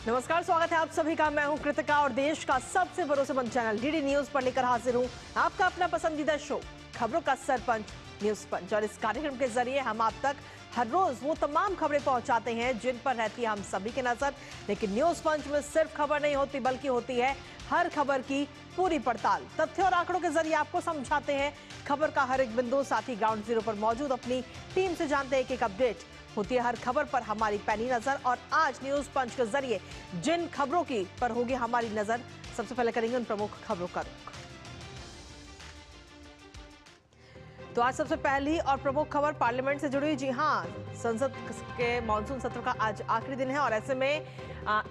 नमस्कार, स्वागत है आप सभी का। मैं हूं कृतिका और देश का सबसे भरोसेमंद चैनल डीडी न्यूज पर लेकर हाजिर हूं आपका अपना पसंदीदा शो खबरों का सरपंच न्यूज पंच। और इस कार्यक्रम के जरिए हम आप तक हर रोज वो तमाम खबरें पहुंचाते हैं जिन पर रहती है हम सभी की नजर। लेकिन न्यूज पंच में सिर्फ खबर नहीं होती बल्कि होती है हर खबर की पूरी पड़ताल। तथ्य और आंकड़ों के जरिए आपको समझाते हैं खबर का हर एक बिंदु। साथ ही ग्राउंड जीरो पर मौजूद अपनी टीम से जानते हैं एक अपडेट। होती है हर खबर पर हमारी पैनी नजर। और आज न्यूज पंच के जरिए जिन खबरों की पर होगी हमारी नजर, सबसे पहले करेंगे उन प्रमुख खबरों का रुख। तो आज सबसे पहली और प्रमुख खबर पार्लियामेंट से जुड़ी। जी हां, संसद के मानसून सत्र का आज आखिरी दिन है और ऐसे में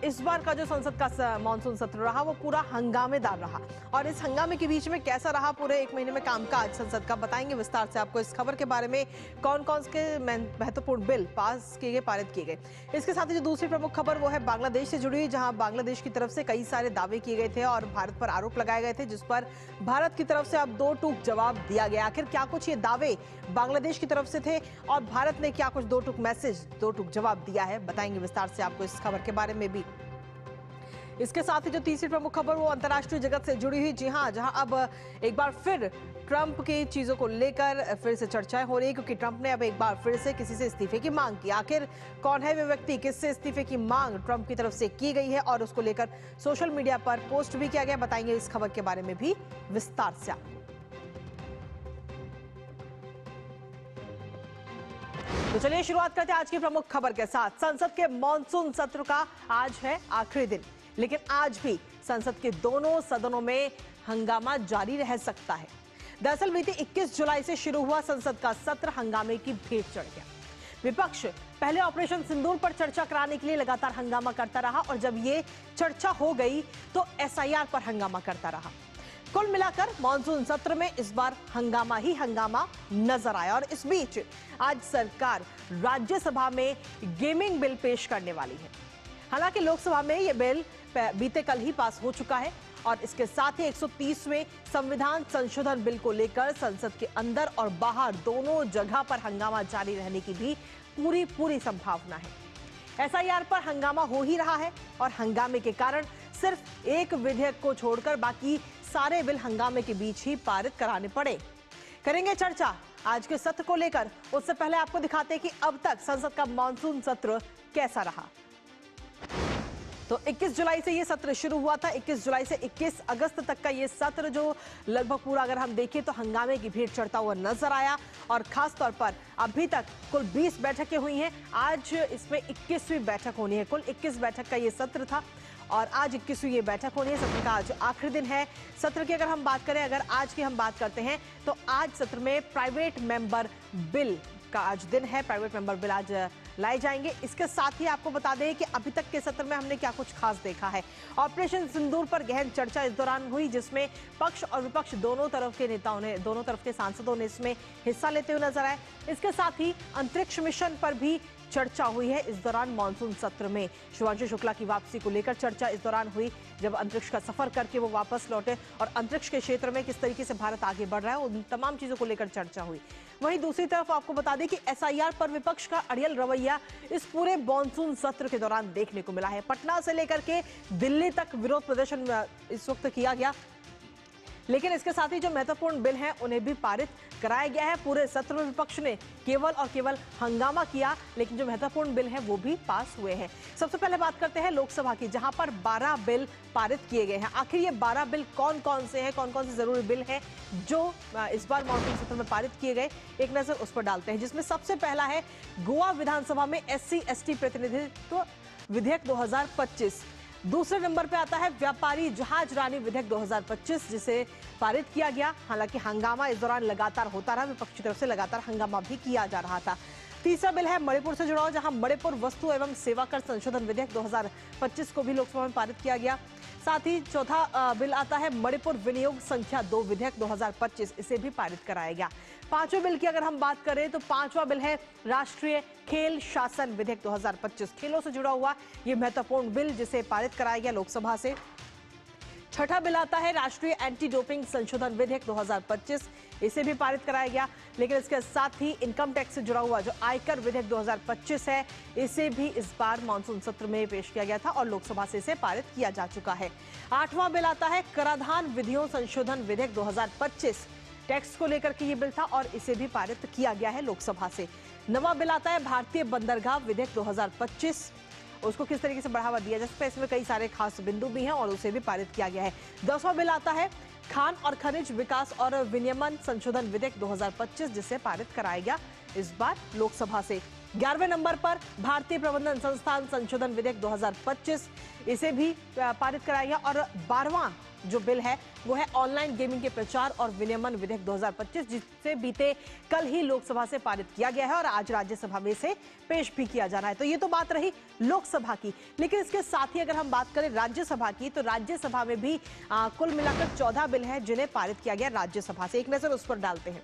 इस बार का जो संसद का मानसून सत्र रहा वो पूरा हंगामेदार रहा। और इस हंगामे के बीच में कैसा रहा पूरे एक महीने में कामकाज संसद का, बताएंगे विस्तार से आपको इस खबर के बारे में। कौन कौन से महत्वपूर्ण बिल पास किए गए, पारित किए गए। इसके साथ ही जो दूसरी प्रमुख खबर वो है बांग्लादेश से जुड़ी, जहां बांग्लादेश की तरफ से कई सारे दावे किए गए थे और भारत पर आरोप लगाए गए थे, जिस पर भारत की तरफ से अब दो टूक जवाब दिया गया। आखिर क्या कुछ ये दावे बांग्लादेश की तरफ से थे और भारत ने क्या कुछ दो टूक मैसेज, दो टूक जवाब दिया है, बताएंगे विस्तार से आपको इस खबर के बारे में भी। इसके साथ ही जो तीसरी प्रमुख खबर वो अंतर्राष्ट्रीय जगत से जुड़ी हुई। जी हां, जहां अब एक बार फिर ट्रंप की चीजों को लेकर फिर से चर्चाएं हो रही है, क्योंकि ट्रंप ने अब एक बार फिर से किसी से इस्तीफे की मांग की। आखिर कौन है वे व्यक्ति, किससे इस्तीफे की मांग ट्रंप की तरफ से की गई है और उसको लेकर सोशल मीडिया पर पोस्ट भी किया गया, बताएंगे इस खबर के बारे में भी विस्तार से आपको। तो चलिए शुरुआत करते हैं आज की प्रमुख खबर के साथ। संसद के मॉनसून सत्र का आज है आखिरी दिन, लेकिन आज भी संसद के दोनों सदनों में हंगामा जारी रह सकता है। दरअसल बीती 21 जुलाई से शुरू हुआ संसद का सत्र हंगामे की भेंट चढ़ गया। विपक्ष पहले ऑपरेशन सिंदूर पर चर्चा कराने के लिए लगातार हंगामा करता रहा और जब ये चर्चा हो गई तो एसआईआर पर हंगामा करता रहा। कुल मिलाकर मॉनसून सत्र में इस बार हंगामा ही हंगामा नजर आया। और इस बीच आज सरकार राज्यसभा में गेमिंग बिल पेश करने वाली है। हालांकि लोकसभा में यह बिल बीते कल ही पास हो चुका है और इसके साथ ही 130वें संविधान संशोधन बिल को लेकर संसद के अंदर और बाहर दोनों जगह पर हंगामा जारी रहने की भी पूरी संभावना है। एसआईआर पर हंगामा हो ही रहा है और हंगामे के कारण सिर्फ एक विधेयक को छोड़कर बाकी सारे बिल हंगामे के बीच ही पारित कराने पड़े। करेंगे चर्चा आज के सत्र को लेकर। उससे पहले आपको दिखाते हैं कि अब तक संसद का मॉनसून सत्र कैसा रहा। तो 21 जुलाई से ये सत्र शुरू हुआ था। 21 जुलाई से 21 अगस्त तक का ये सत्र जो लगभग पूरा अगर हम देखें तो हंगामे की भेंट चढ़ता हुआ नजर आया। और खास तौर पर अभी तक कुल 20 बैठकें हुई हैं। आज इसमें 21वीं बैठक होनी है। कुल 21 बैठक का ये सत्र था और आज 21वीं ये बैठक होनी है। सत्र का आज आखिरी दिन है। सत्र की अगर हम बात करें, अगर आज की हम बात करते हैं तो आज सत्र में प्राइवेट मेंबर बिल का आज दिन है। प्राइवेट मेंबर बिल आज लाए जाएंगे। इसके साथ ही आपको बता दें कि अभी तक के सत्र में हमने क्या कुछ खास देखा है। ऑपरेशन सिंदूर पर गहन चर्चा इस दौरान हुई, जिसमें पक्ष और विपक्ष दोनों तरफ के नेताओं ने, दोनों तरफ के सांसदों ने इसमें हिस्सा लेते हुए नजर आए। इसके साथ ही अंतरिक्ष मिशन पर भी चर्चा हुई है इस दौरान मानसून सत्र में। शुभांशु शुक्ला की वापसी को लेकर चर्चा इस दौरान हुई, जब अंतरिक्ष का सफर करके वो वापस लौटे और अंतरिक्ष के क्षेत्र में किस तरीके से भारत आगे बढ़ रहा है, उन तमाम चीजों को लेकर चर्चा हुई। वहीं दूसरी तरफ आपको बता दें कि एसआईआर पर विपक्ष का अड़ियल रवैया इस पूरे मानसून सत्र के दौरान देखने को मिला है। पटना से लेकर के दिल्ली तक विरोध प्रदर्शन इस वक्त किया गया, लेकिन इसके साथ ही जो महत्वपूर्ण बिल हैं उन्हें भी पारित कराया गया है। पूरे सत्र में विपक्ष ने केवल और केवल हंगामा किया, लेकिन जो महत्वपूर्ण बिल हैं वो भी पास हुए हैं। सबसे पहले बात करते हैं लोकसभा की, जहां पर 12 बिल पारित किए गए हैं। आखिर ये 12 बिल कौन कौन से हैं, कौन कौन से जरूरी बिल हैं जो इस बार मॉनसून सत्र में पारित किए गए, एक नजर उस पर डालते हैं। जिसमें सबसे पहला है गोवा विधानसभा में SC/ST प्रतिनिधित्व विधेयक 2025। दूसरे नंबर पे आता है व्यापारी जहाज रानी विधेयक 2025, जिसे पारित किया गया। हालांकि हंगामा इस दौरान लगातार होता रहा, विपक्ष की तरफ से लगातार हंगामा भी किया जा रहा था। तीसरा बिल है मणिपुर से जुड़ा हुआ, जहां मणिपुर वस्तु एवं सेवा कर संशोधन विधेयक 2025 को भी लोकसभा में पारित किया गया। साथ ही चौथा बिल आता है मणिपुर विनियोग संख्या 2 विधेयक 2025, इसे भी पारित कराया गया। पांचवें बिल की अगर हम बात करें तो पांचवा बिल है राष्ट्रीय खेल शासन विधेयक 2025, खेलों से जुड़ा हुआ यह महत्वपूर्ण बिल जिसे पारित कराया गया लोकसभा से। छठा बिल आता है राष्ट्रीय एंटी डोपिंग संशोधन विधेयक 2025। इसे भी पारित कराया गया, लेकिन इसके साथ ही इनकम टैक्स से जुड़ा हुआ जो आयकर विधेयक 2025 है, इसे भी इस बार मानसून सत्र में पेश किया गया था और लोकसभा से इसे पारित किया जा चुका है। आठवां बिल आता है कराधान विधियों संशोधन विधेयक 2025। टैक्स को लेकर के ये बिल था और इसे भी पारित किया गया है लोकसभा से। नवा बिल आता है भारतीय बंदरगाह विधेयक 2025। उसको किस तरीके से बढ़ावा दिया जा सकता है, इसमें कई सारे खास बिंदु भी हैं और उसे भी पारित किया गया है। 10वां बिल आता है खान और खनिज विकास और विनियमन संशोधन विधेयक 2025, जिसे पारित कराया गया इस बार लोकसभा से। 11वें नंबर पर भारतीय प्रबंधन संस्थान संशोधन विधेयक 2025, इसे भी पारित कराया गया। और 12वां जो बिल है वो है ऑनलाइन गेमिंग के प्रचार और विनियमन विधेयक 2025, जिसे बीते कल ही लोकसभा से पारित किया गया है और आज राज्यसभा में से पेश भी किया जाना है। तो ये तो बात रही लोकसभा की, लेकिन इसके साथ ही अगर हम बात करें राज्यसभा की, तो राज्यसभा में भी कुल मिलाकर 14 बिल हैं जिन्हें पारित किया गया राज्यसभा से। एक नजर उस पर डालते हैं।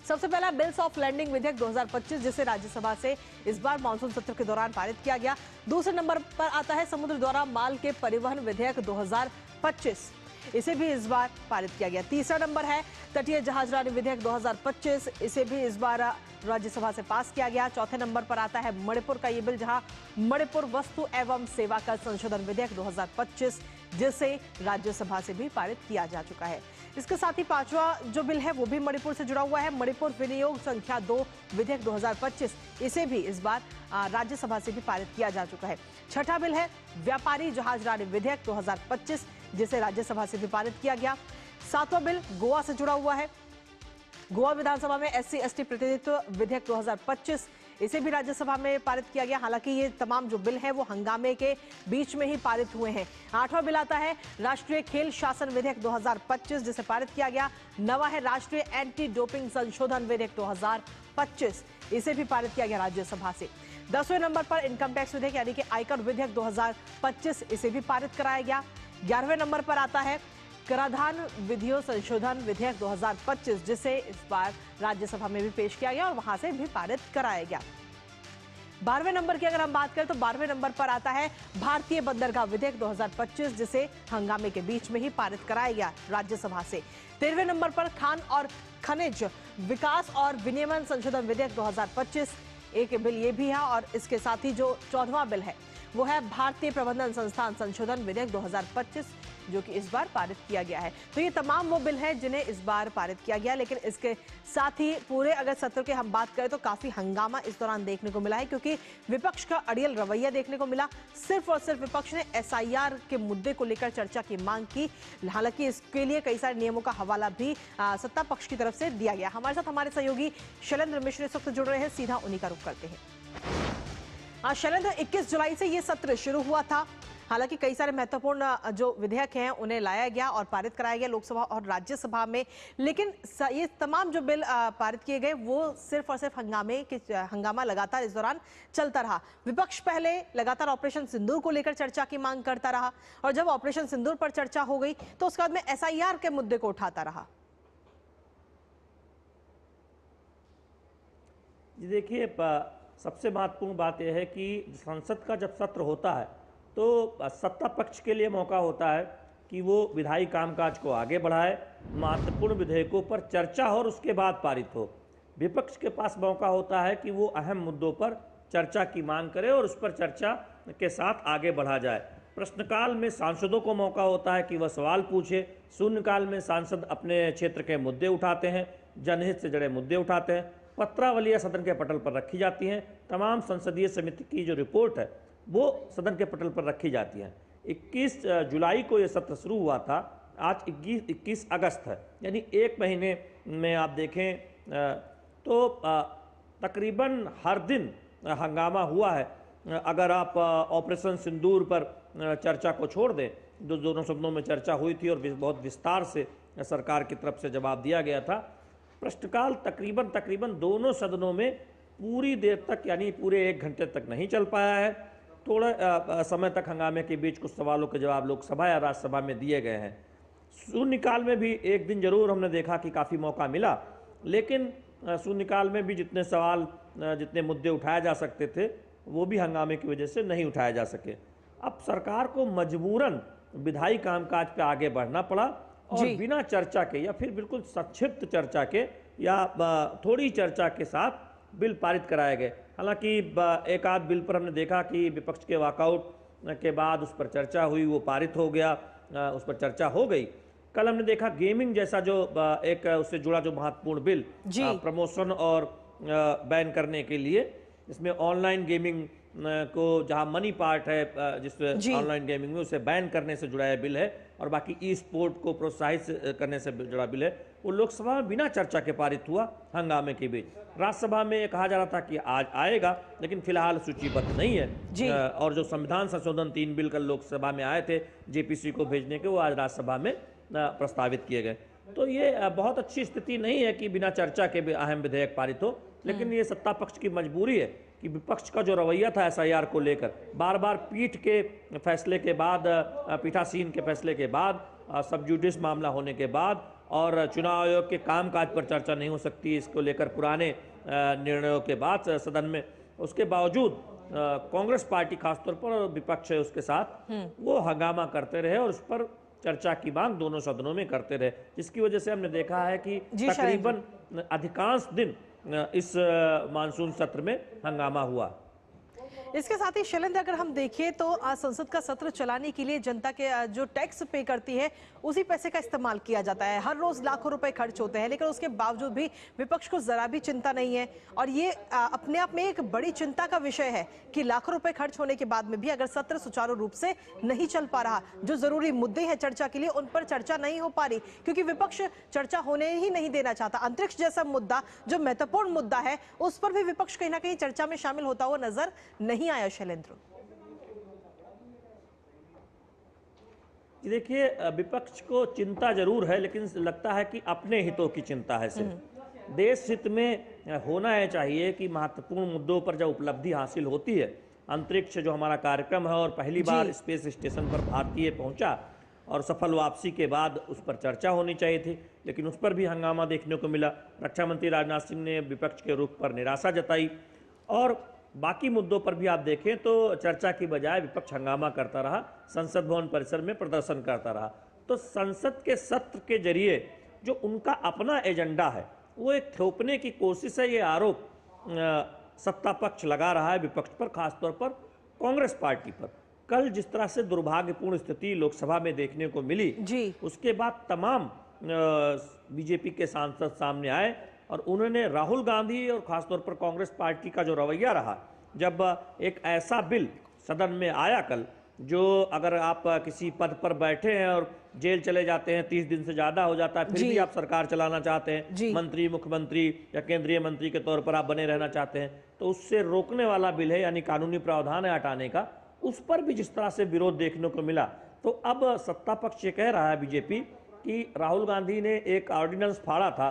सबसे पहला बिल्स ऑफ लैंडिंग विधेयक 2025, जिसे राज्यसभा से इस बार मानसून सत्र के दौरान पारित किया गया। दूसरे नंबर पर आता है समुद्र द्वारा माल के परिवहन विधेयक 2025, इसे भी इस बार पारित किया गया। तीसरा नंबर है तटीय जहाजरानी विधेयक 2025, इसे भी इस बार राज्यसभा से पास किया गया। चौथे नंबर पर आता है मणिपुर का ये बिल, जहां मणिपुर वस्तु एवं सेवा कर संशोधन विधेयक 2025, जिसे राज्यसभा से भी पारित किया जा चुका है। इसके साथ ही पांचवा जो बिल है वो भी मणिपुर से जुड़ा हुआ है, मणिपुर विनियोग संख्या 2 विधेयक 2025, इसे भी इस बार राज्यसभा से भी पारित किया जा चुका है। छठा बिल है व्यापारी जहाजरानी विधेयक 2025, जिसे राज्यसभा से भी पारित किया गया। 7वां बिल गोवा से जुड़ा हुआ है, गोवा विधानसभा में SC/ST प्रतिनिधित्व विधेयक 2025, इसे भी राज्यसभा में पारित किया गया। हालांकि ये तमाम जो बिल हैं वो हंगामे के बीच में ही पारित हुए हैं। 8वां बिल आता है राष्ट्रीय खेल शासन विधेयक 2025, जिसे पारित किया गया। 9वां है राष्ट्रीय एंटी डोपिंग संशोधन विधेयक 2025, इसे भी पारित किया गया राज्यसभा से। 10वें नंबर पर इनकम टैक्स विधेयक यानी कि आयकर विधेयक 2025, इसे भी पारित कराया गया। 11वें नंबर पर आता है कराधान विधियों संशोधन विधेयक 2025, जिसे इस बार राज्यसभा में भी पेश किया गया और वहां से भी पारित कराया गया। 12वें नंबर की अगर हम बात करें तो 12वें नंबर पर आता है भारतीय बंदरगाह विधेयक 2025, जिसे हंगामे के बीच में ही पारित कराया गया राज्यसभा से। 13वें नंबर पर खान और खनिज विकास और विनियमन संशोधन विधेयक 2025, एक बिल ये भी है। और इसके साथ ही जो 14वां बिल है वो है भारतीय प्रबंधन संस्थान संशोधन विधेयक 2025, जो कि इस बार पारित किया गया है। तो ये तमाम वो बिल हैं जिन्हें इस बार पारित किया गया, लेकिन इसके साथ ही पूरे अगर सत्र के हम बात करें तो काफी हंगामा इस दौरान देखने को मिला है, क्योंकि विपक्ष का अड़ियल रवैया देखने को मिला। सिर्फ और सिर्फ विपक्ष ने SIR के मुद्दे को लेकर चर्चा की मांग की। हालांकि इसके लिए कई सारे नियमों का हवाला भी सत्ता पक्ष की तरफ से दिया गया। हमारे साथ हमारे सहयोगी शैलेंद्र मिश्र इस वक्त जुड़ रहे हैं, सीधा उन्हीं का रुख करते हैं। शैलेंद्र, 21 जुलाई से ये सत्र शुरू हुआ था। हालांकि कई सारे महत्वपूर्ण जो विधेयक हैं उन्हें लाया गया और पारित कराया गया लोकसभा और राज्यसभा में, लेकिन ये तमाम जो बिल पारित किए गए वो सिर्फ और सिर्फ हंगामा लगातार इस दौरान चलता रहा। विपक्ष पहले लगातार ऑपरेशन सिंदूर को लेकर चर्चा की मांग करता रहा और जब ऑपरेशन सिंदूर पर चर्चा हो गई तो उसके बाद में SIR के मुद्दे को उठाता रहा। जी देखिए, सबसे महत्वपूर्ण बात यह है कि संसद का जब सत्र होता है तो सत्ता पक्ष के लिए मौका होता है कि वो विधायी कामकाज को आगे बढ़ाए, महत्वपूर्ण विधेयकों पर चर्चा हो और उसके बाद पारित हो। विपक्ष के पास मौका होता है कि वो अहम मुद्दों पर चर्चा की मांग करे और उस पर चर्चा के साथ आगे बढ़ा जाए। प्रश्नकाल में सांसदों को मौका होता है कि वह सवाल पूछे, शून्यकाल में सांसद अपने क्षेत्र के मुद्दे उठाते हैं, जनहित से जुड़े मुद्दे उठाते हैं, पत्रावलियाँ सदन के पटल पर रखी जाती हैं, तमाम संसदीय समिति की जो रिपोर्ट है वो सदन के पटल पर रखी जाती हैं। 21 जुलाई को ये सत्र शुरू हुआ था, आज 21 अगस्त है, यानी एक महीने में आप देखें तो तकरीबन हर दिन हंगामा हुआ है। अगर आप ऑपरेशन सिंदूर पर चर्चा को छोड़ दें, जो दोनों सदनों में चर्चा हुई थी और बहुत विस्तार से सरकार की तरफ से जवाब दिया गया था, प्रश्नकाल तकरीबन दोनों सदनों में पूरी देर तक यानी पूरे 1 घंटे तक नहीं चल पाया है। थोड़ा समय तक हंगामे के बीच कुछ सवालों के जवाब लोकसभा या राज्यसभा में दिए गए हैं। शून्यकाल में भी एक दिन जरूर हमने देखा कि काफ़ी मौका मिला, लेकिन शून्यकाल में भी जितने सवाल जितने मुद्दे उठाए जा सकते थे वो भी हंगामे की वजह से नहीं उठाए जा सके। अब सरकार को मजबूरन विधायी कामकाज पे आगे बढ़ना पड़ा और बिना चर्चा के या फिर बिल्कुल संक्षिप्त चर्चा के या थोड़ी चर्चा के साथ बिल पारित कराए गए। हालांकि एक आध बिल पर हमने देखा कि विपक्ष के वॉकआउट के बाद उस पर चर्चा हुई, वो पारित हो गया, उस पर चर्चा हो गई। कल हमने देखा गेमिंग जैसा जो एक उससे जुड़ा जो महत्वपूर्ण बिल प्रमोशन और बैन करने के लिए, इसमें ऑनलाइन गेमिंग को जहां मनी पार्ट है जिस ऑनलाइन गेमिंग में, उसे बैन करने से जुड़ा बिल है और बाकी ई स्पोर्ट को प्रोत्साहित करने से जुड़ा बिल है, वो लोकसभा में बिना चर्चा के पारित हुआ हंगामे के बीच। राज्यसभा में कहा जा रहा था कि आज आएगा, लेकिन फिलहाल सूचीबद्ध नहीं है। और जो संविधान संशोधन 3 बिल कल लोकसभा में आए थे जेपीसी को भेजने के, वो आज राज्यसभा में प्रस्तावित किए गए। तो ये बहुत अच्छी स्थिति नहीं है कि बिना चर्चा के भी अहम विधेयक पारित हो, लेकिन ये सत्ता पक्ष की मजबूरी है कि विपक्ष का जो रवैया था एसआईआर को लेकर, बार बार पीठ के फैसले के बाद, पीठासीन के फैसले के बाद, सब जुडिस मामला होने के बाद और चुनाव आयोग के कामकाज पर चर्चा नहीं हो सकती, इसको लेकर पुराने निर्णयों के बाद सदन में, उसके बावजूद कांग्रेस पार्टी खासतौर पर और विपक्ष है उसके साथ, वो हंगामा करते रहे और उस पर चर्चा की मांग दोनों सदनों में करते रहे, जिसकी वजह से हमने देखा है कि तकरीबन अधिकांश दिन इस मानसून सत्र में हंगामा हुआ। इसके साथ ही शैलेंद्र, अगर हम देखें तो संसद का सत्र चलाने के लिए जनता के जो टैक्स पे करती है उसी पैसे का इस्तेमाल किया जाता है। हर रोज लाखों रुपए खर्च होते हैं, लेकिन उसके बावजूद भी विपक्ष को जरा भी चिंता नहीं है। और ये अपने आप में एक बड़ी चिंता का विषय है कि लाखों रुपए खर्च होने के बाद में भी अगर सत्र सुचारू रूप से नहीं चल पा रहा, जो जरूरी मुद्दे हैं चर्चा के लिए उन पर चर्चा नहीं हो पा रही, क्योंकि विपक्ष चर्चा होने ही नहीं देना चाहता। अंतरिक्ष जैसा मुद्दा जो महत्वपूर्ण मुद्दा है, उस पर भी विपक्ष कहीं ना कहीं चर्चा में शामिल होता हुआ नजर नहीं आया। शैलेंद्र, देखिए विपक्ष को चिंता जरूर है, लेकिन लगता है कि अपने हितों की चिंता है सिर्फ। देश हित में होना है चाहिए कि महत्वपूर्ण मुद्दों पर जब उपलब्धि हासिल होती है, अंतरिक्ष जो हमारा कार्यक्रम है और पहली बार स्पेस स्टेशन पर भारतीय पहुंचा और सफल वापसी के बाद उस पर चर्चा होनी चाहिए थी, लेकिन उस पर भी हंगामा देखने को मिला। रक्षा मंत्री राजनाथ सिंह ने विपक्ष के रुख पर निराशा जताई और बाकी मुद्दों पर भी आप देखें तो चर्चा की बजाय विपक्ष हंगामा करता रहा, संसद भवन परिसर में प्रदर्शन करता रहा। तो संसद के सत्र के जरिए जो उनका अपना एजेंडा है वो एक थोपने की कोशिश है, ये आरोप सत्ता पक्ष लगा रहा है विपक्ष पर, खासतौर पर कांग्रेस पार्टी पर। कल जिस तरह से दुर्भाग्यपूर्ण स्थिति लोकसभा में देखने को मिली, उसके बाद तमाम बीजेपी के सांसद सामने आए और उन्होंने राहुल गांधी और खासतौर पर कांग्रेस पार्टी का जो रवैया रहा, जब एक ऐसा बिल सदन में आया कल, जो अगर आप किसी पद पर बैठे हैं और जेल चले जाते हैं, 30 दिन से ज़्यादा हो जाता है, फिर भी आप सरकार चलाना चाहते हैं, मंत्री, मुख्यमंत्री या केंद्रीय मंत्री के तौर पर आप बने रहना चाहते हैं, तो उससे रोकने वाला बिल है, यानी कानूनी प्रावधान है हटाने का, उस पर भी जिस तरह से विरोध देखने को मिला। तो अब सत्ता पक्ष ये कह रहा है बीजेपी कि राहुल गांधी ने एक ऑर्डिनेंस फाड़ा था,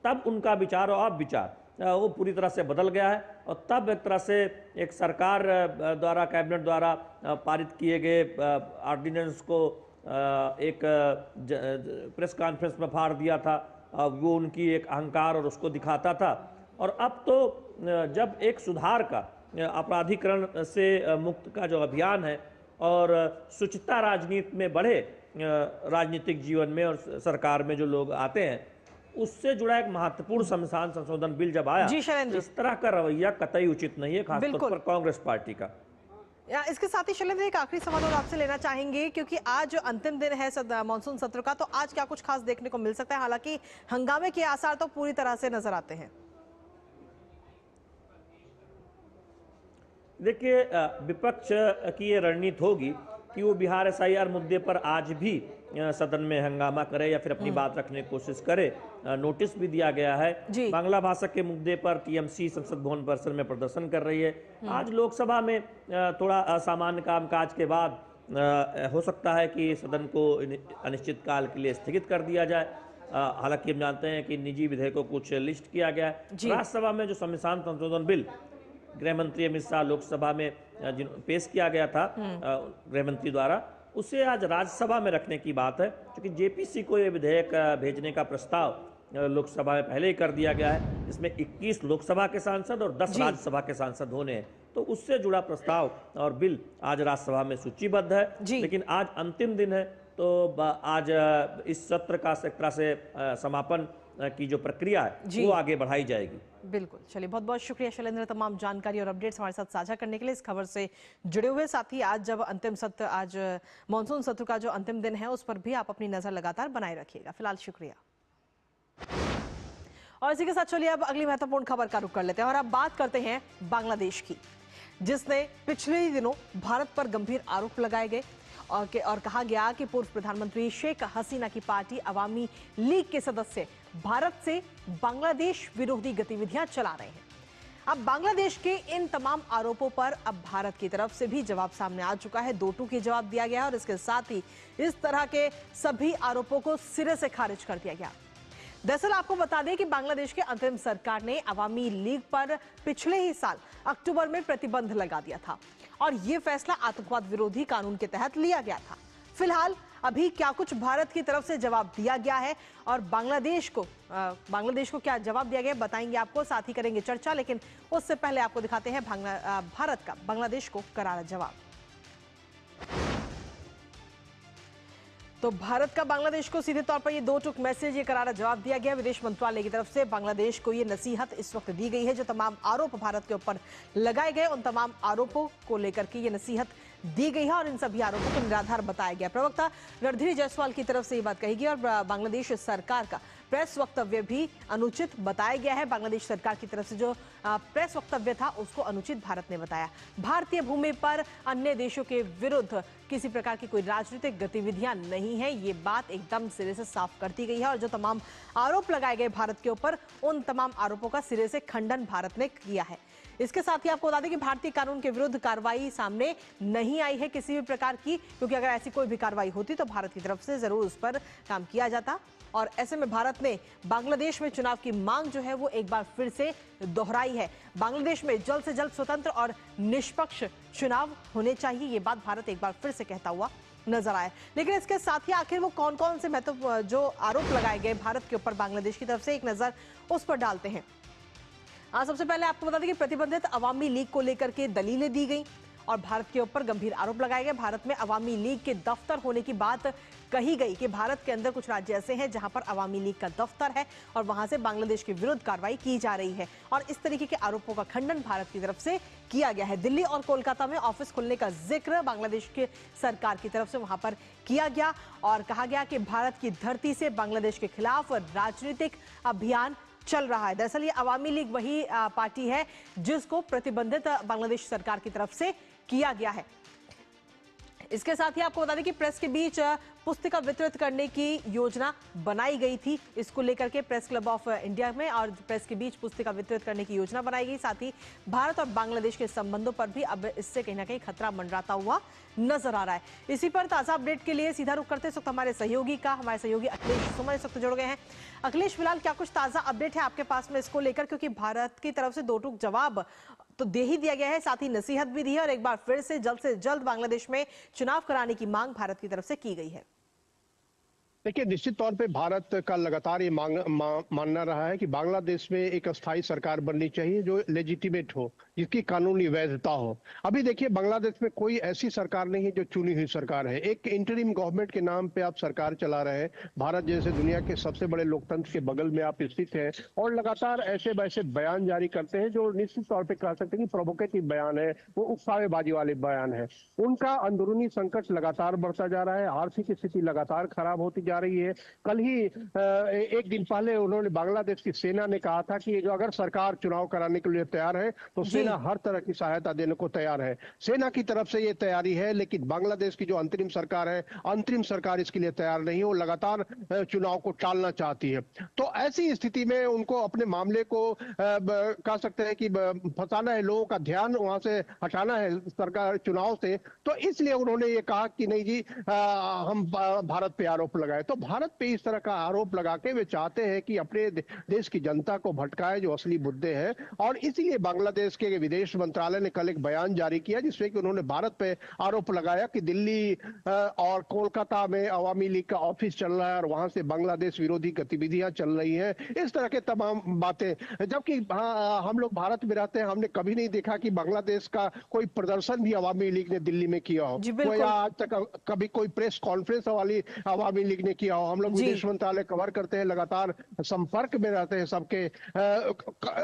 तब उनका विचार और अब विचार वो पूरी तरह से बदल गया है और तब एक तरह से एक सरकार द्वारा, कैबिनेट द्वारा पारित किए गए ऑर्डिनेंस को एक प्रेस कॉन्फ्रेंस में फाड़ दिया था। वो उनकी एक अहंकार और उसको दिखाता था। और अब तो जब एक सुधार का, अपराधीकरण से मुक्त का जो अभियान है और शुचिता राजनीति में बढ़े, राजनीतिक जीवन में और सरकार में जो लोग आते हैं, उससे जुड़ा एक महत्वपूर्ण संविधान संशोधन बिल जब आया, इस तरह का रवैया कतई उचित नहीं है, खासतौर पर कांग्रेस पार्टी का। इसके साथ ही शैलेंद्र, एक आखिरी सवाल और आपसे लेना चाहेंगे, क्योंकि आज अंतिम दिन है मानसून सत्र का, तो आज क्या कुछ खास देखने को मिल सकता है? हालांकि हंगामे के आसार तो पूरी तरह से नजर आते हैं। देखिए विपक्ष की ये रणनीति होगी कि वो बिहार एसआईआर मुद्दे पर आज भी सदन में हंगामा करे या फिर अपनी बात रखने की कोशिश करे। नोटिस भी दिया गया है। बांग्ला भाषा के मुद्दे पर टीएमसी संसद भवन परिसर में प्रदर्शन कर रही है। आज लोकसभा में थोड़ा असामान्य कामकाज के बाद हो सकता है कि सदन को अनिश्चित काल के लिए स्थगित कर दिया जाए। हालांकि हम जानते हैं कि निजी विधेयकों को कुछ लिस्ट किया गया है। राज्यसभा में जो संविधान संशोधन बिल गृह मंत्री अमित शाह लोकसभा में पेश किया गया था गृह मंत्री द्वारा, उसे आज राज्यसभा में रखने की बात है, क्योंकि जेपीसी को यह विधेयक भेजने का प्रस्ताव लोकसभा में पहले ही कर दिया गया है। इसमें 21 लोकसभा के सांसद और 10 राज्यसभा के सांसद होने हैं। तो उससे जुड़ा प्रस्ताव और बिल आज राज्यसभा में सूचीबद्ध है। जी। लेकिन आज अंतिम दिन है, तो आज इस सत्र का एक तरह से समापन की जो प्रक्रिया है वो आगे बढ़ाई जाएगी। बिल्कुल, चलिए बहुत बहुत शुक्रिया शैलेंद्र, तमाम जानकारी और अपडेट्स हमारे साथ साझा करने के लिए, इस खबर से जुड़े हुए। साथ ही आज जब अंतिम सत्र, आज मानसून सत्र का जो अंतिम दिन है, उस पर भी आप अपनी नजर लगातार बनाए रखिएगा। फिलहाल शुक्रिया। और इसी के साथ चलिए अब अगली महत्वपूर्ण खबर का रुख कर लेते हैं और अब बात करते हैं बांग्लादेश की, जिसने पिछले ही दिनों भारत पर गंभीर आरोप लगाए गए और कहा गया कि पूर्व प्रधानमंत्री शेख हसीना की पार्टी अवामी लीग के सदस्य भारत से बांग्लादेश विरोधी गतिविधियां चला रहे हैं। अब बांग्लादेश के इन तमाम आरोपों पर अब भारत की तरफ से भी जवाब सामने आ चुका है। 2 टूक जवाब दिया गया और इसके साथ ही इस तरह के सभी आरोपों को सिरे से खारिज कर दिया गया। दरअसल आपको बता दें कि बांग्लादेश की अंतरिम सरकार ने अवामी लीग पर पिछले ही साल अक्टूबर में प्रतिबंध लगा दिया था और यह फैसला आतंकवाद विरोधी कानून के तहत लिया गया था। फिलहाल अभी क्या कुछ भारत की तरफ से जवाब दिया गया है और बांग्लादेश को क्या जवाब दिया गया बताएंगे आपको, साथ ही करेंगे चर्चा। लेकिन उससे पहले आपको दिखाते हैं भारत का बांग्लादेश को करारा जवाब। तो भारत का बांग्लादेश को सीधे तौर पर ये 2 टूक मैसेज, ये करारा जवाब दिया गया। विदेश मंत्रालय की तरफ से बांग्लादेश को ये नसीहत इस वक्त दी गई है। जो तमाम आरोप भारत के ऊपर लगाए गए, उन तमाम आरोपों को लेकर के ये नसीहत दी गई है और इन सभी आरोपों को निराधार बताया गया। प्रवक्ता रणधीर जायसवाल की तरफ से ये बात कही गई और बांग्लादेश सरकार का प्रेस वक्तव्य भी अनुचित बताया गया है। बांग्लादेश सरकार की तरफ से जो प्रेस वक्तव्य था उसको अनुचित भारत ने बताया। भारतीय भूमि पर अन्य देशों के विरुद्ध किसी प्रकार की कोई राजनीतिक गतिविधियां नहीं है, ये बात एकदम सिरे से साफ कर दी गई है। और जो तमाम आरोप लगाए गए भारत के ऊपर, उन तमाम आरोपों का सिरे से खंडन भारत ने किया है। इसके साथ ही आपको बता दें कि भारतीय कानून के विरुद्ध कार्रवाई सामने नहीं आई है किसी भी प्रकार की, क्योंकि अगर ऐसी कोई भी कार्रवाई होती तो भारत की तरफ से जरूर उस पर काम किया जाता। और ऐसे में भारत ने बांग्लादेश में चुनाव की मांग जो है वो एक बार फिर से दोहराई है। बांग्लादेश में जल्द से जल्द स्वतंत्र और निष्पक्ष चुनाव होने चाहिए, ये बात भारत एक बार फिर से कहता हुआ नजर आया। लेकिन इसके साथ ही आखिर वो कौन कौन से जो आरोप लगाए गए भारत के ऊपर बांग्लादेश की तरफ से, एक नजर उस पर डालते हैं। सबसे पहले आपको बता दें कि प्रतिबंधित अवामी लीग को लेकर के दलीलें दी गई और भारत के ऊपर गंभीर आरोप लगाए गए। भारत में अवामी लीग के दफ्तर होने की बात कही गई कि भारत के अंदर कुछ राज्य ऐसे हैं जहां पर अवामी लीग का दफ्तर है और वहां से बांग्लादेश के विरुद्ध कार्रवाई की जा रही है। और इस तरीके के आरोपों का खंडन भारत की तरफ से किया गया है। दिल्ली और कोलकाता में ऑफिस खुलने का जिक्र बांग्लादेश के सरकार की तरफ से वहां पर किया गया और कहा गया कि भारत की धरती से बांग्लादेश के खिलाफ राजनीतिक अभियान चल रहा है। दरअसल ये अवामी लीग वही पार्टी है जिसको प्रतिबंधित बांग्लादेश सरकार की तरफ से किया गया है। इसके साथ ही आपको बता दें कि प्रेस के बीच पुस्तिका वितरित करने की योजना बनाई गई थी। इसको लेकर के प्रेस क्लब ऑफ इंडिया में और प्रेस के बीच पुस्तिका वितरित करने की योजना बनाई गई। साथ ही भारत और बांग्लादेश के संबंधों पर भी अब इससे कहीं ना कहीं खतरा मंडराता हुआ नजर आ रहा है। इसी पर ताजा अपडेट के लिए सीधा रुख करते इस वक्त हमारे सहयोगी अखिलेश सुमन इस वक्त जुड़ गए हैं। अखिलेश, फिलहाल क्या कुछ ताजा अपडेट है आपके पास में इसको लेकर, क्योंकि भारत की तरफ से 2 टूक जवाब तो दे ही दिया गया है, साथ ही नसीहत भी दी है और एक बार फिर से जल्द बांग्लादेश में चुनाव कराने की मांग भारत की तरफ से की गई है। देखिए, निश्चित तौर पे भारत का लगातार ये मानना रहा है कि बांग्लादेश में एक अस्थायी सरकार बननी चाहिए जो लेजिटिमेट हो, जिसकी कानूनी वैधता हो। अभी देखिए, बांग्लादेश में कोई ऐसी सरकार नहीं है जो चुनी हुई सरकार है। एक इंटरिम गवर्नमेंट के नाम पे आप सरकार चला रहे हैं। भारत जैसे दुनिया के सबसे बड़े लोकतंत्र के बगल में आप स्थित हैं और लगातार ऐसे वैसे बयान जारी करते हैं जो निश्चित तौर पर कह सकते हैं कि प्रोवोकेटिव बयान है, वो उकसावेबाजी वाले बयान है। उनका अंदरूनी संकट लगातार बढ़ता जा रहा है, आर्थिक स्थिति लगातार खराब होती जा रही है। कल ही एक दिन पहले उन्होंने बांग्लादेश की सेना ने कहा था कि अगर सरकार चुनाव कराने के लिए तैयार है तो सेना हर तरह की सहायता देने को तैयार है। सेना की तरफ से ये तैयारी है, लेकिन बांग्लादेश की जो अंतरिम सरकार इसके लिए तैयार नहीं है। वो लगातार चुनाव को टालना चाहती है। तो ऐसी स्थिति में उनको अपने मामले को कह सकते हैं कि फंसाना है, लोगों का ध्यान वहां से हटाना है सरकार चुनाव से। तो इसलिए उन्होंने ये कहा कि नहीं जी, हम भारत पे आरोप लगाए। तो भारत पे इस तरह का आरोप लगा के वे चाहते हैं कि अपने देश की जनता को भटकाए जो असली मुद्दे हैं। और इसीलिए बांग्लादेश के विदेश मंत्रालय ने कल एक बयान जारी किया जिसमें कि उन्होंने भारत पे आरोप लगाया कि दिल्ली और कोलकाता में अवामी लीग का ऑफिस चल रहा है और वहां से बांग्लादेश विरोधी गतिविधियां चल रही रही है, इस तरह के तमाम बातें। जबकि हम लोग भारत में रहते हैं, हमने कभी नहीं देखा कि बांग्लादेश का कोई प्रदर्शन भी अवामी लीग ने दिल्ली में किया हो, जी कोई बिल्कुल आज तक कभी कोई प्रेस कॉन्फ्रेंस वाली अवामी लीग ने किया हो। हम लोग जी। विदेश मंत्रालय कवर करते हैं, लगातार संपर्क में रहते हैं सबके।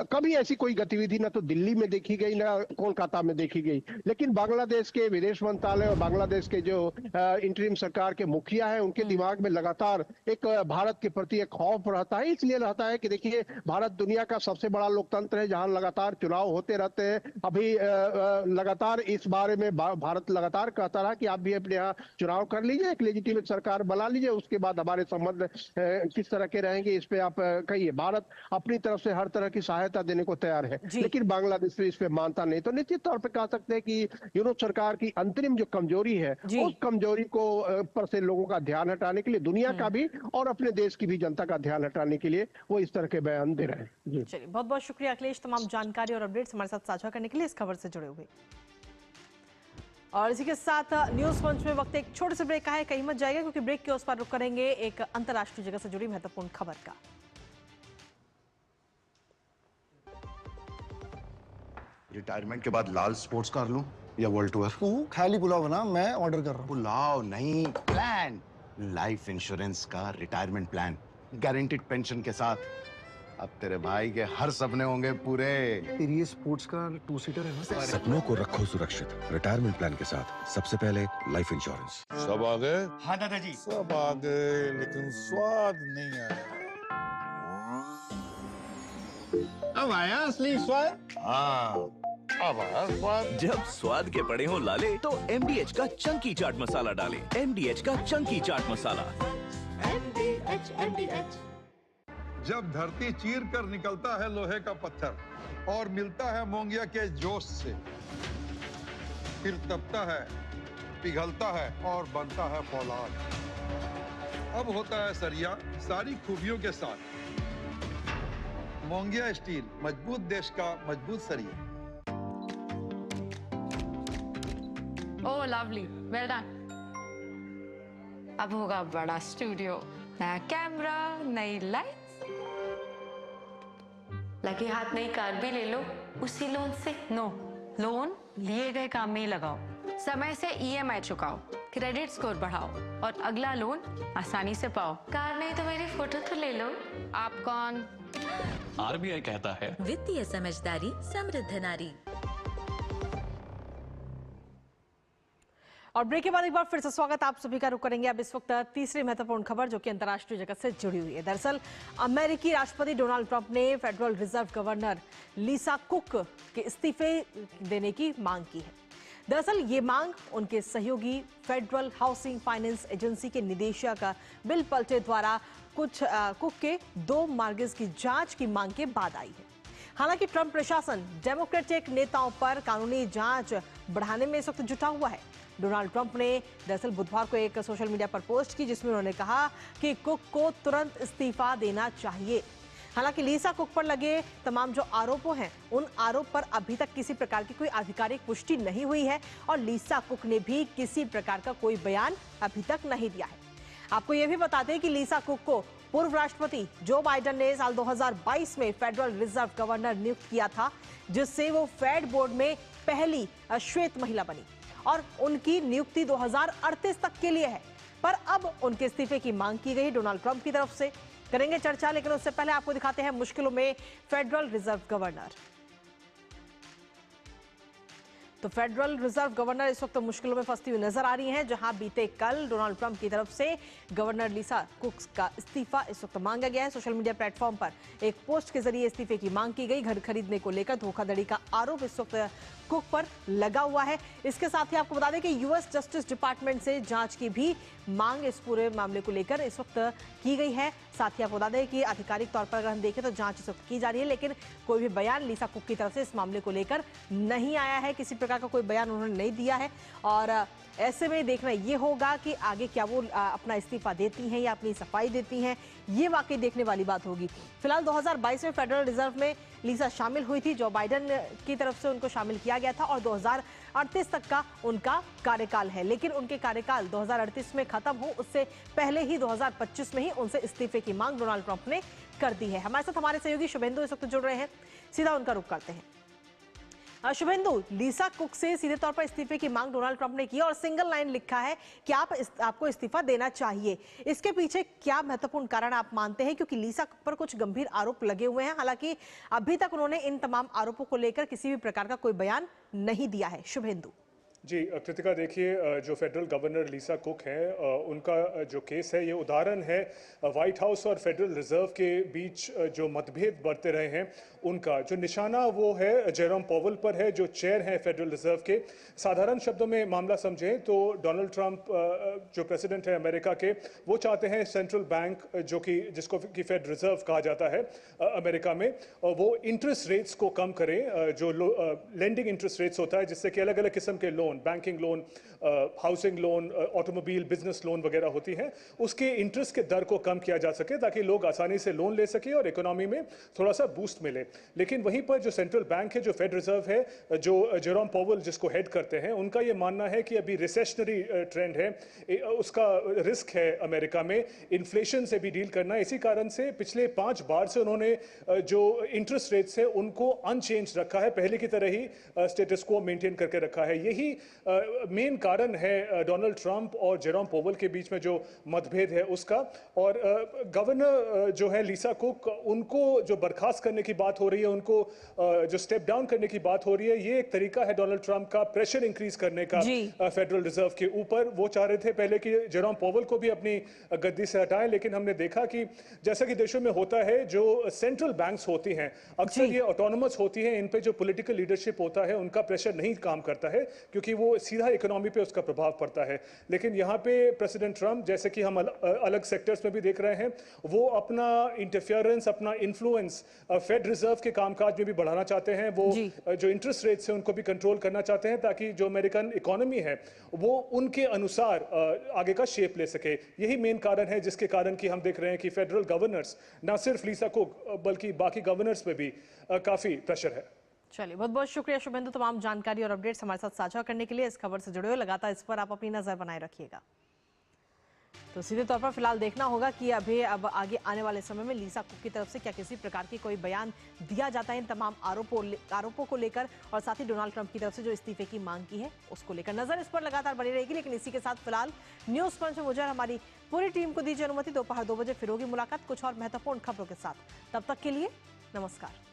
कभी ऐसी कोई गतिविधि ना तो दिल्ली में देखी गई ना कोलकाता में देखी गई। लेकिन बांग्लादेश के विदेश मंत्रालय और बांग्लादेश के जो इंटरिम सरकार के मुखिया हैं, उनके दिमाग में लगातार एक भारत के प्रति एक खौफ रहता है। इसलिए रहता है कि देखिए, भारत दुनिया का सबसे बड़ा लोकतंत्र है, जहां लगातार चुनाव होते रहते हैं। अभी लगातार इस बारे में भारत लगातार कहता रहा कि आप भी अपने यहाँ चुनाव कर लीजिए, एक लेजिटिमेट सरकार बना लीजिए, उसके बाद हमारे संबंध किस तरह के रहेंगे इस पे आप कहिए। भारत अपनी तरफ से हर तरह की सहायता देने को तैयार है, लेकिन बांग्लादेश इस पे मानता नहीं। तो निश्चित तौर पे कह सकते हैं कि सरकार की अंतरिम जो कमजोरी है, उस कमजोरी को पर से लोगों का ध्यान हटाने के लिए, दुनिया का भी और अपने देश की भी जनता का ध्यान हटाने के लिए वो इस तरह के बयान दे रहे हैं। चलिए, बहुत बहुत शुक्रिया अखिलेश, तमाम जानकारी और अपडेट्स हमारे साथ साझा करने के लिए, इस खबर से जुड़े हुए। और इसी के साथ न्यूज पंच में वक्त एक छोटे से ब्रेक का है, कहीं मत जाएगा क्योंकि ब्रेक के उस पर रुक करेंगे एक अंतर्राष्ट्रीय जगत से जुड़ी महत्वपूर्ण खबर का। रिटायरमेंट के बाद लाल स्पोर्ट्स कार लूं या वर्ल्ड टूर? तू खाली पुलाव बना, मैं ऑर्डर कर रहा हूँ। पुलाव नहीं, प्लान। लाइफ इंश्योरेंस का रिटायरमेंट प्लान, गारंटीड पेंशन के साथ। अब तेरे भाई के हर सपने होंगे पूरे। तेरी ये स्पोर्ट्स कार 2 सीटर है ना? सपनों को रखो सुरक्षित रिटायरमेंट प्लान के साथ। सबसे पहले लाइफ इंश्योरेंस। सब आ गए? हाँ दादाजी। सब आ गए, लेकिन स्वाद नहीं आया। अब आया असली स्वाद। हाँ, अब आया स्वाद। जब स्वाद के पड़े हो लाले तो MDH का चंकी चाट मसाला डालें। MDH का चंकी चाट मसाला। MDH। जब धरती चीर कर निकलता है लोहे का पत्थर और मिलता है मोंगिया के जोश से, फिर तपता है, पिघलता है और बनता है फौलाद। अब होता है सरिया सारी खूबियों के साथ। मोंगिया स्टील, मजबूत देश का मजबूत सरिया। ओह लवली, वेल डन। अब होगा बड़ा स्टूडियो, नया कैमरा, नई लाइट्स। लगे हाथ नई कार भी ले लो उसी लोन से। नो, लोन लिए गए काम में ही लगाओ, समय से EMI चुकाओ, क्रेडिट स्कोर बढ़ाओ और अगला लोन आसानी से पाओ। कार नहीं तो मेरी फोटो तो ले लो। आप कौन? RBI कहता है वित्तीय समझदारी समृद्ध नारी। और ब्रेक के बाद एक बार फिर से स्वागत आप सभी का रुख करेंगे अब इस वक्त तीसरी महत्वपूर्ण खबर जो कि अंतर्राष्ट्रीय जगत से जुड़ी हुई है। दरअसल अमेरिकी राष्ट्रपति डोनाल्ड ट्रंप ने फेडरल रिजर्व गवर्नर लिसा कुक के इस्तीफे देने की मांग की है। दरअसल ये मांग उनके सहयोगी फेडरल हाउसिंग फाइनेंस एजेंसी के निदेशक बिल पल्टे द्वारा कुक के 2 मार्गेज की जांच की मांग के बाद आई है। हालांकि ट्रंप प्रशासन डेमोक्रेटिक नेताओं पर कानूनी जांच बढ़ाने में इस वक्त जुटा हुआ है। डोनाल्ड ट्रंप ने दरअसल बुधवार को एक सोशल मीडिया पर पोस्ट की जिसमें उन्होंने कहा कि कुक को तुरंत इस्तीफा देना चाहिए। हालांकि लिसा कुक पर लगे तमाम जो आरोपों हैं उन आरोप पर अभी तक किसी प्रकार की कोई आधिकारिक पुष्टि नहीं हुई है और लिसा कुक ने भी किसी प्रकार का कोई बयान अभी तक नहीं दिया है। आपको यह भी बता दें कि लिसा कुक को पूर्व राष्ट्रपति जो बाइडेन ने साल 2022 में फेडरल रिजर्व गवर्नर नियुक्त किया था, जिससे वो फेड बोर्ड में पहली श्वेत महिला बनी और उनकी नियुक्ति 2038 तक के लिए है। पर अब उनके इस्तीफे की मांग की गई डोनाल्ड ट्रंप की तरफ से। करेंगे चर्चा, लेकिन उससे पहले आपको दिखाते हैं मुश्किलों में फेडरल रिजर्व गवर्नर। तो फेडरल रिजर्व गवर्नर इस वक्त मुश्किलों में फंसती हुई नजर आ रही हैं, जहां बीते कल डोनाल्ड ट्रंप की तरफ से गवर्नर लिसा कुक का इस्तीफा इस वक्त मांगा गया है। सोशल मीडिया प्लेटफॉर्म पर एक पोस्ट के जरिए इस्तीफे की मांग की गई। घर खरीदने को लेकर धोखाधड़ी का आरोप इस वक्त कुक पर लगा हुआ है। इसके साथ ही आपको बता दें कि यूएस जस्टिस डिपार्टमेंट से जांच की भी मांग इस पूरे मामले को लेकर इस वक्त की गई है। साथ ही आपको बता दें कि आधिकारिक तौर पर अगर हम देखें तो जांच इस वक्त की जा रही है, लेकिन कोई भी बयान लिसा कुक की तरफ से इस मामले को लेकर नहीं आया है। किसी प्रकार का कोई बयान उन्होंने नहीं दिया है और ऐसे में देखना ये होगा कि आगे क्या वो अपना इस्तीफा देती हैं या अपनी सफाई देती हैं, ये वाकई देखने वाली बात होगी। फिलहाल 2022 में फेडरल रिजर्व में लीसा शामिल हुई थी, जो बाइडेन की तरफ से उनको शामिल किया गया था और 2038 तक का उनका कार्यकाल है। लेकिन उनके कार्यकाल 2038 में खत्म हो उससे पहले ही 2025 में ही उनसे इस्तीफे की मांग डोनाल्ड ट्रंप ने कर दी है। हमारे साथ हमारे सहयोगी शुभेंदु इस वक्त जुड़ रहे हैं, सीधा उनका रुख करते हैं। शुभेंदु, लीसा कुक से सीधे तौर पर इस्तीफे की मांग डोनाल्ड ट्रंप ने की और सिंगल लाइन लिखा है कि आपको इस्तीफा देना चाहिए। इसके पीछे क्या महत्वपूर्ण कारण आप मानते हैं, क्योंकि लीसा कुक पर कुछ गंभीर आरोप लगे हुए हैं, हालांकि अभी तक उन्होंने इन तमाम आरोपों को लेकर किसी भी प्रकार का कोई बयान नहीं दिया है। शुभेंदु जी कृतिका, देखिए जो फेडरल गवर्नर लीसा कुक हैं उनका जो केस है ये उदाहरण है व्हाइट हाउस और फेडरल रिजर्व के बीच जो मतभेद बढ़ते रहे हैं उनका। जो निशाना वो है जेरोम पॉवेल पर है, जो चेयर हैं फेडरल रिजर्व के। साधारण शब्दों में मामला समझें तो डोनाल्ड ट्रंप जो प्रेसिडेंट है अमेरिका के, वो चाहते हैं सेंट्रल बैंक जो कि जिसको कि फेड रिजर्व कहा जाता है अमेरिका में, वो इंटरेस्ट रेट्स को कम करें, जो लेंडिंग इंटरेस्ट रेट्स होता है जिससे कि अलग अलग किस्म के loan, banking loan, housing loan, automobile, business loan वगैरह होती हैं, उसके इंटरेस्ट के दर को कम किया जा सके ताकि लोग आसानी से लोन ले सके और इकोनॉमी में थोड़ा सा बूस्ट मिले। लेकिन वहीं पर जो सेंट्रल बैंक है, जो फेड रिजर्व है, जो जेरोम पॉवेल जिसको हेड करते हैं, उनका ये मानना है कि अभी रिसेशनरी ट्रेंड है, उसका रिस्क है अमेरिका में, इन्फ्लेशन से भी डील करना। इसी कारण से पिछले 5 बार से उन्होंने जो इंटरेस्ट रेट्स है उनको अनचेंज रखा है, पहले की तरह ही स्टेटस को मेंटेन करके रखा है। यही मेन कारण है डोनाल्ड ट्रंप और जेरोम पॉवेल के बीच में जो मतभेद है उसका। और गवर्नर जो है लीसा कुक, उनको जो बर्खास्त करने की बात हो रही है, उनको जो स्टेप डाउन करने की बात हो रही है, ये एक तरीका है डोनाल्ड ट्रंप का प्रेशर इंक्रीज करने का फेडरल रिजर्व के ऊपर। वो चाह रहे थे पहले कि जेरोम पॉवेल को भी अपनी गद्दी से हटाएं, लेकिन हमने देखा कि जैसा कि देशों में होता है, जो सेंट्रल बैंक्स होती हैं अक्सर ये ऑटोनोमस होती हैं, इन पे जो पॉलिटिकल लीडरशिप होता है उनका प्रेशर नहीं काम करता है क्योंकि वो सीधा इकोनॉमी पे उसका प्रभाव पड़ता है। लेकिन यहाँ पे प्रेसिडेंट ट्रंप, जैसे कि हम अलग सेक्टर्स में भी देख रहे हैं, वो अपना इंटरफेरेंस, अपना इन्फ्लुएंस फेड रिजर्व के कामकाज में भी बढ़ाना चाहते हैं। वो जो इंटरेस्ट रेट्स हैं उनको भी कंट्रोल करना चाहते हैं ताकि जो अमेरिकन इकोनॉमी है वो उनके अनुसार आगे का शेप ले सके। यही मेन कारण है जिसके कारण कि हम देख रहे हैं कि फेडरल गवर्नर्स, ना सिर्फ लीसा कुक बल्कि बाकी गवर्नर्स पे भी काफी प्रेशर है। चलिए, बहुत बहुत शुक्रिया शुभेंदु, तमाम जानकारी और अपडेट्स हमारे साथ साझा करने के लिए। इस खबर से जुड़े हुए लगातार इस पर आप अपनी नजर बनाए रखिएगा। तो सीधे तौर पर फिलहाल देखना होगा कि अब आगे आने वाले समय में लीसा कुक की तरफ से क्या किसी प्रकार की कोई बयान दिया जाता है इन तमाम आरोपों को लेकर, और साथ ही डोनाल्ड ट्रंप की तरफ से जो इस्तीफे की मांग की है उसको लेकर। नजर इस पर लगातार बनी रहेगी। लेकिन इसी के साथ फिलहाल न्यूज पंच में मुझे और हमारी पूरी टीम को दीजिए अनुमति। दोपहर 2 बजे फिर होगी मुलाकात कुछ और महत्वपूर्ण खबरों के साथ। तब तक के लिए नमस्कार।